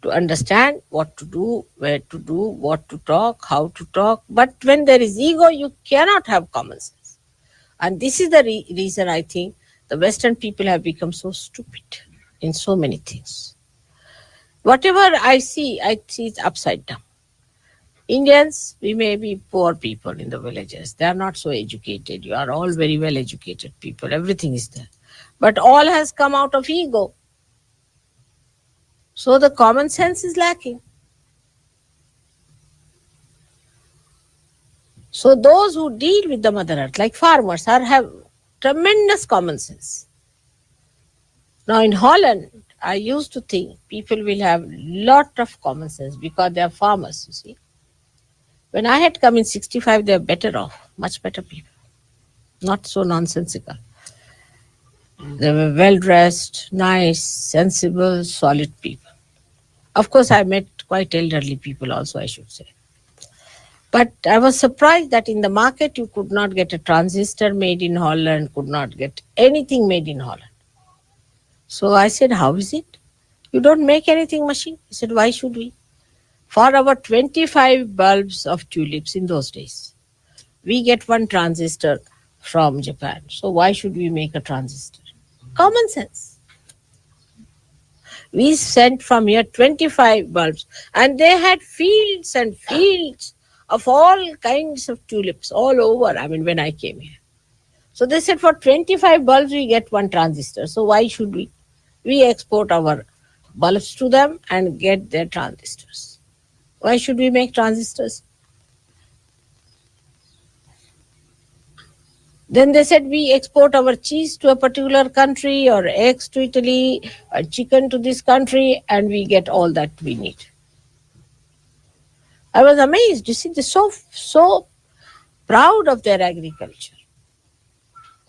to understand what to do, where to do, what to talk, how to talk. But when there is ego, you cannot have common sense. And this is the reason I think the Western people have become so stupid in so many things. Whatever I see it upside down. Indians, we may be poor people in the villages. They are not so educated. You are all very well educated people. Everything is there. But all has come out of ego. So the common sense is lacking. So those who deal with the Mother Earth, like farmers, have tremendous common sense. Now in Holland, I used to think people will have lot of common sense because they are farmers, you see. When I had come in 65, they are better off, much better people. Not so nonsensical. They were well-dressed, nice, sensible, solid people. Of course, I met quite elderly people also, I should say. But I was surprised that in the market, you could not get a transistor made in Holland, could not get anything made in Holland. So I said, how is it? You don't make anything machine? He said, why should we? For our 25 bulbs of tulips in those days, we get one transistor from Japan. So why should we make a transistor? Common sense. We sent from here 25 bulbs and they had fields and fields of all kinds of tulips all over, when I came here. So they said for 25 bulbs we get one transistor. So why should we? We export our bulbs to them and get their transistors. Why should we make transistors? Then they said we export our cheese to a particular country or eggs to Italy or chicken to this country and we get all that we need. I was amazed. You see, they're so proud of their agriculture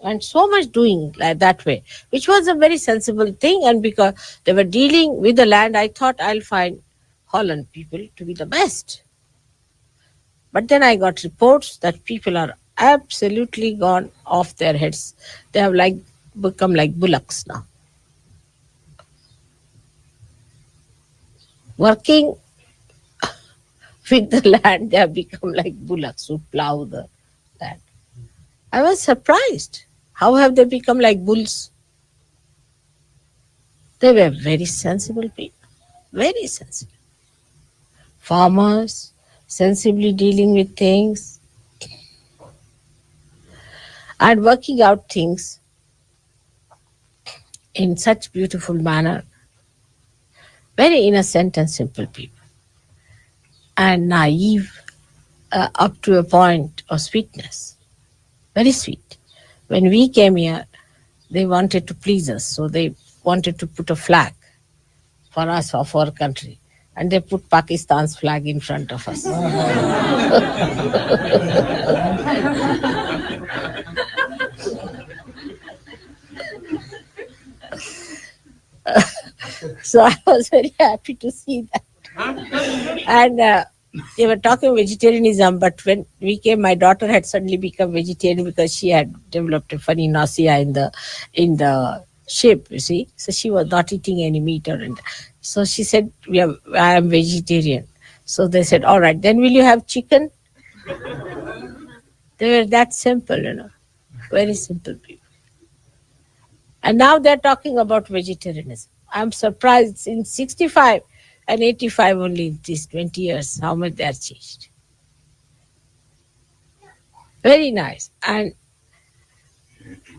and so much doing like that way, which was a very sensible thing. And because they were dealing with the land, I thought I'll find Holland people to be the best. But then I got reports that people are absolutely gone off their heads. They have become like bullocks now. Working with the land, they have become like bullocks who plow the land. I was surprised. How have they become like bulls? They were very sensible people, very sensible. Farmers, sensibly dealing with things and working out things in such beautiful manner. Very innocent and simple people. And naive up to a point of sweetness. Very sweet. When we came here, they wanted to please us, so they wanted to put a flag for us of our country. And they put Pakistan's flag in front of us. So I was very happy to see that. And they were talking vegetarianism, but when we came, my daughter had suddenly become vegetarian because she had developed a funny nausea in the ship, you see. So she was not eating any meat so she said, I am vegetarian. So they said, all right, then will you have chicken? They were that simple, very simple people. And now they're talking about vegetarianism. I'm surprised in 65 and 85 only in these 20 years, how much they have changed. Very nice. And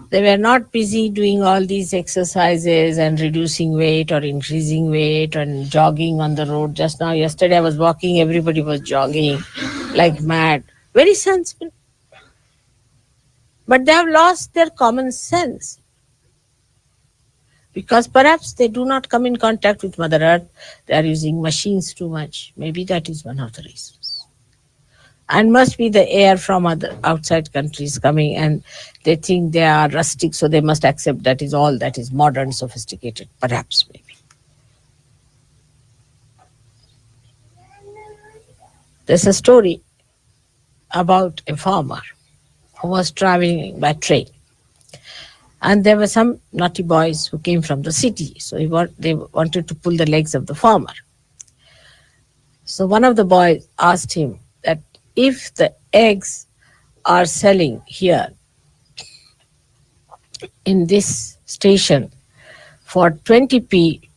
they were not busy doing all these exercises and reducing weight or increasing weight and jogging on the road. Just now, yesterday I was walking, everybody was jogging like mad. Very sensible. But they have lost their common sense. Because perhaps they do not come in contact with Mother Earth. They are using machines too much. Maybe that is one of the reasons. And must be the air from other outside countries coming, and they think they are rustic, so they must accept that is all that is modern, sophisticated. Perhaps, maybe. There's a story about a farmer who was traveling by train. And there were some naughty boys who came from the city. So they wanted to pull the legs of the farmer. So one of the boys asked him that if the eggs are selling here in this station for 20p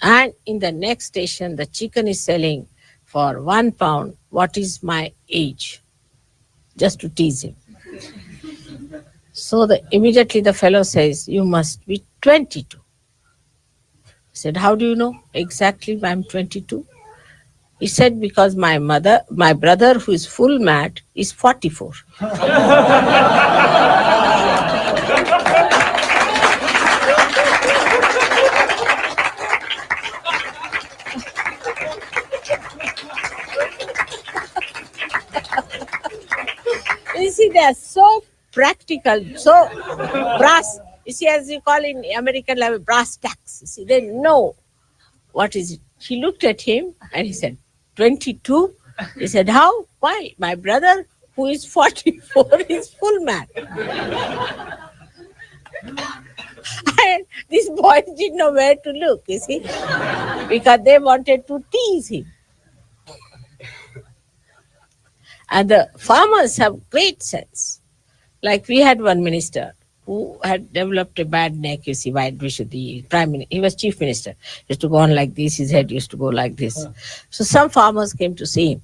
and in the next station the chicken is selling for £1, what is my age? Just to tease him. So immediately the fellow says, you must be 22. He said, how do you know exactly I'm 22? He said, because my brother who is full mad is 44. You see, they are so practical, so brass. You see, as you call in American level, brass tacks. You see, they know what is it. He looked at him and he said, 22? He said, how? Why? My brother, who is 44, is full mad. And these boys didn't know where to look, you see, because they wanted to tease him. And the farmers have great sense. Like we had one minister who had developed a bad neck, you see, the prime minister. He was chief minister. He used to go on like this, his head used to go like this. So some farmers came to see him.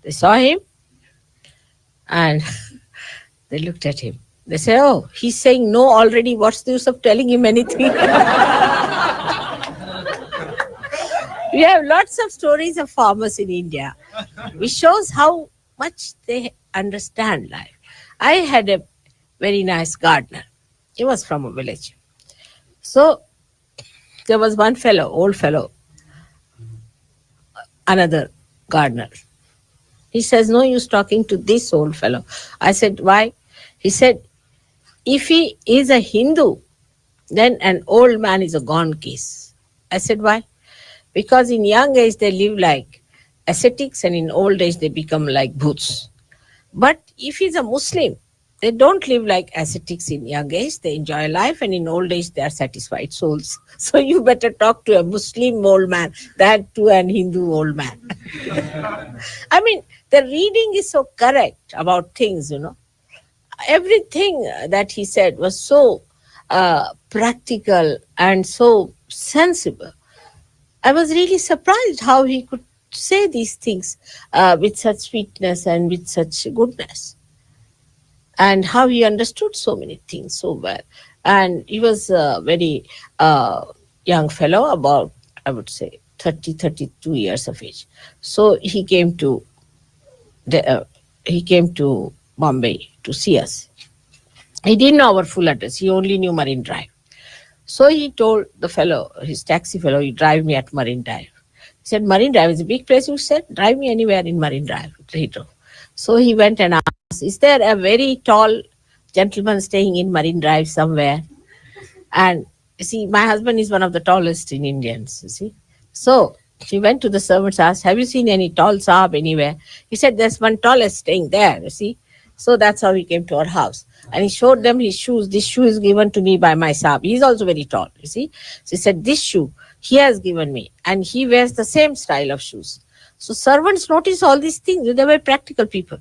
They saw him and they looked at him. They said, oh, he's saying no already. What's the use of telling him anything? We have lots of stories of farmers in India, which shows how much they understand life. I had a very nice gardener. He was from a village. So there was one fellow, old fellow, another gardener. He says, no use talking to this old fellow. I said, why? He said, if he is a Hindu, then an old man is a gone case. I said, why? Because in young age they live like ascetics and in old age they become like bhoots. But if he's a Muslim, they don't live like ascetics in young age. They enjoy life and in old age they are satisfied souls. So you better talk to a Muslim old man than to an Hindu old man. I mean, the reading is so correct about things, Everything that he said was so practical and so sensible. I was really surprised how he could say these things with such sweetness and with such goodness, and how he understood so many things so well. And he was a very young fellow, about, I would say, 30, 32 years of age. So the, uh, he came to Bombay to see us. He didn't know our full address. He only knew Marine Drive. So he told the fellow, his taxi fellow, you drive me at Marine Drive. He said, Marine Drive is a big place. You said, drive me anywhere in Marine Drive. He drove. So he went and asked, is there a very tall gentleman staying in Marine Drive somewhere? And you see, my husband is one of the tallest in Indians, you see. So he went to the servants, asked, have you seen any tall Saab anywhere? He said, there's one tallest staying there, you see. So that's how he came to our house. And he showed them his shoes. This shoe is given to me by my Saab. He's also very tall, you see. So he said, this shoe he has given me. And he wears the same style of shoes. So servants notice all these things. They were practical people.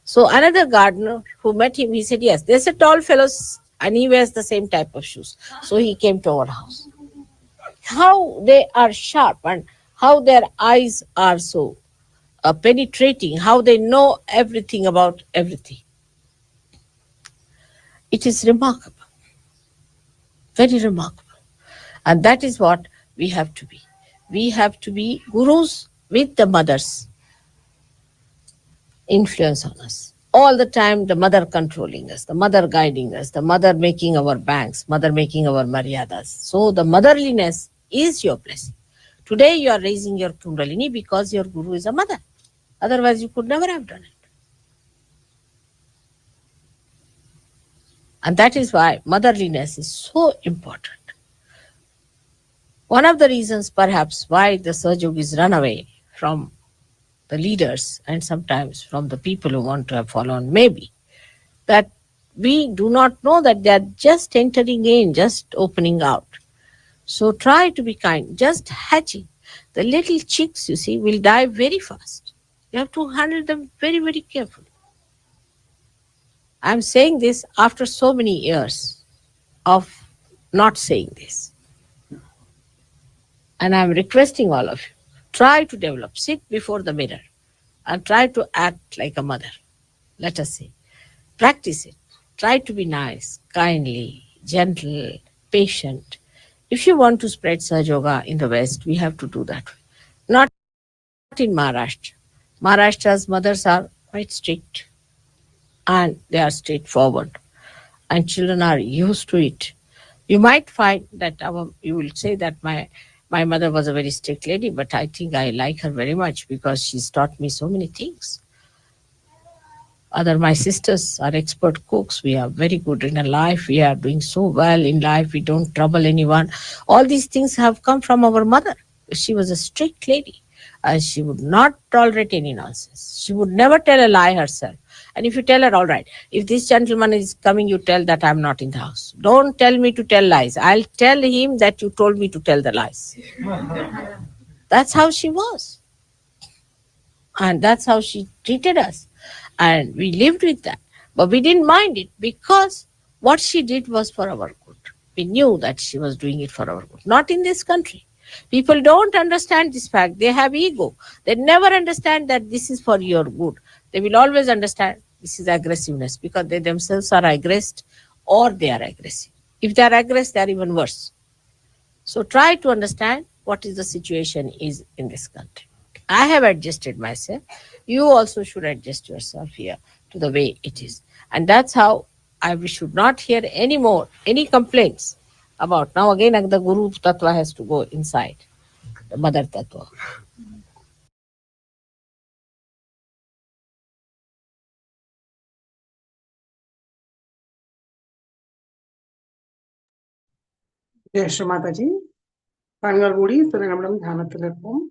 So another gardener who met him, he said, yes, there's a tall fellow and he wears the same type of shoes. So he came to our house. How they are sharp and how their eyes are so penetrating, how they know everything about everything. It is remarkable, very remarkable. And that is what we have to be. We have to be gurus with the mother's influence on us. All the time, the mother controlling us, the mother guiding us, the mother making our banks, mother making our maryadas. So the motherliness is your blessing. Today you are raising your Kundalini because your guru is a mother. Otherwise you could never have done it. And that is why motherliness is so important. One of the reasons perhaps why the Sahajogis run away from the leaders and sometimes from the people who want to have followed maybe that we do not know that they are just entering in, just opening out. So try to be kind, just hatching. The little chicks, you see, will die very fast. You have to handle them very, very carefully. I'm saying this after so many years of not saying this. And I'm requesting all of you, try to develop, sit before the mirror and try to act like a mother. Let us say, practice it. Try to be nice, kindly, gentle, patient. If you want to spread Sahaja Yoga in the West, we have to do that. Not in Maharashtra. Maharashtra's mothers are quite strict and they are straightforward, and children are used to it. You might find that you will say that my mother was a very strict lady, but I think I like her very much because she's taught me so many things. My sisters are expert cooks. We are very good in life. We are doing so well in life. We don't trouble anyone. All these things have come from our mother. She was a strict lady. She would not tolerate any nonsense. She would never tell a lie herself. And if you tell her, all right, if this gentleman is coming, you tell that I'm not in the house. Don't tell me to tell lies. I'll tell him that you told me to tell the lies. That's how she was. And that's how she treated us. And we lived with that. But we didn't mind it because what she did was for our good. We knew that she was doing it for our good. Not in this country. People don't understand this fact. They have ego. They never understand that this is for your good. They will always understand this is aggressiveness because they themselves are aggressed or they are aggressive. If they are aggressive, they are even worse. So try to understand what is the situation is in this country. I have adjusted myself. You also should adjust yourself here to the way it is. And that's how we should not hear any complaints about. Now again, the Guru Tattva has to go inside, the Mother Tattva. Jai Sri Mataji. கண்கள் மூடி சில நிமிடம் தியானத்தில் இருப்போம்.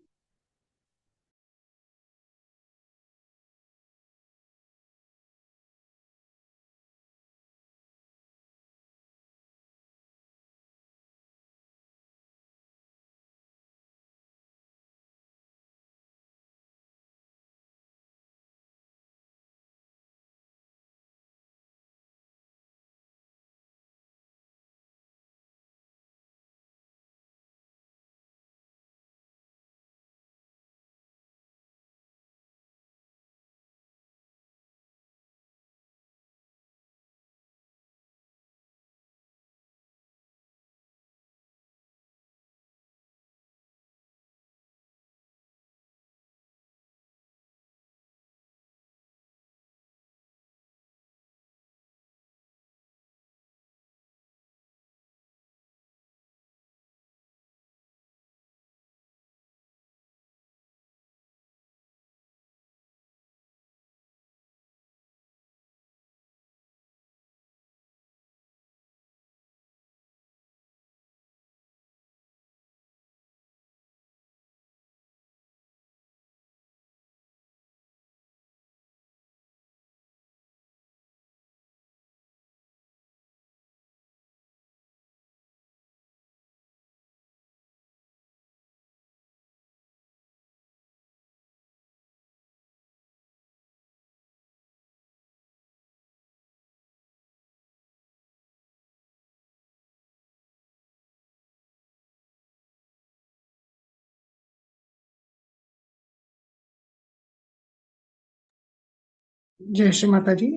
ஜெய் ஸ்ரீ மாதாஜி.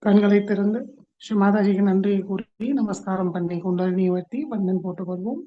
கண்களை திறந்து ஸ்ரீ மாதாஜிக்கு நன்றியை கூறி நமஸ்காரம் பண்ணி குண்டலினி வட்டி வந்தன் போட்டுக்கொள்வோம்.